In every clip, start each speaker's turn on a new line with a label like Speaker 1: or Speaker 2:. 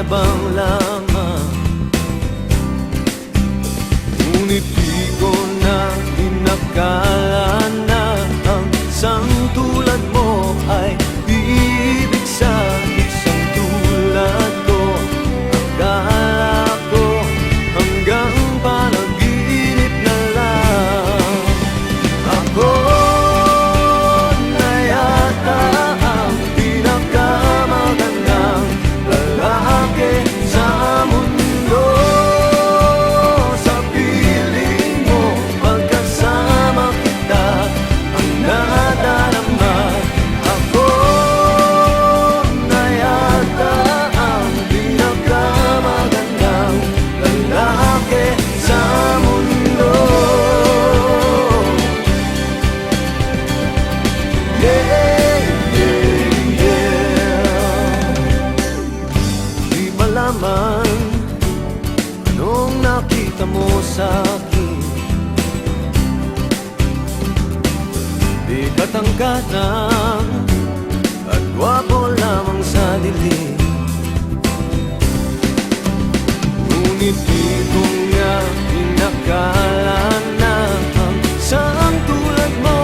Speaker 1: yabang lamang. Ngunit di ko na inakala na ang isang tulad mo ay ibig sa isang tulad ko. Akala ko hanggang panaginip na lang. Ako na yata ang pinakamagandang lalaki sa mundo. Sa piling mo, pagkasama kita, ang nadarama. Ako na yata ang pinakamagandang lalaki sa mundo. Yeah, yeah, yeah. Di malaman anong nakita mo sa'kin. Di katangkatang at gwapo lamang sa dilim. Ngunit di ko nga inakala na ang isang tulad mo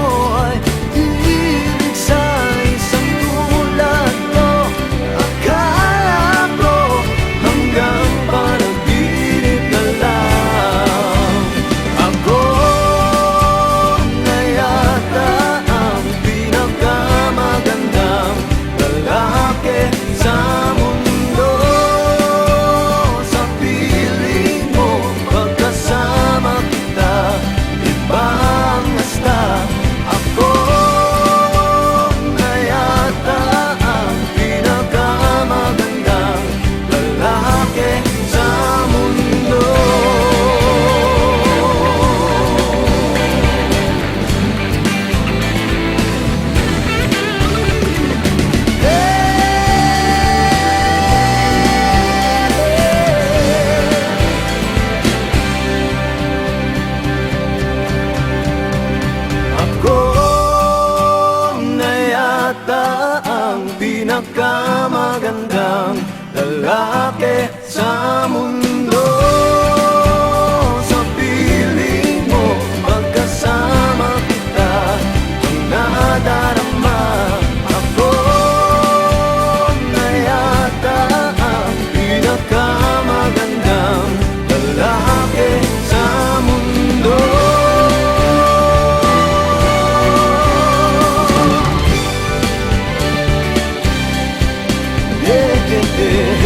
Speaker 1: ay ibig sa isang tulad ko. Akala ko hanggang panaginip na lang. Ako na yata ang pinakamagandang lalaki sa mundo. Sa piling mo, pagkasama kita, iba ang hasta. Ako na yata ang pinakamagandang lalaki sa mundo. Ako na yata ang pinakamagandang lalaki sa mundo. Sa piling mo, pagkasama kita, ang nadarama. Ako na yata ang pinakamagandang lalaki sa mundo. Yeah, yeah, yeah.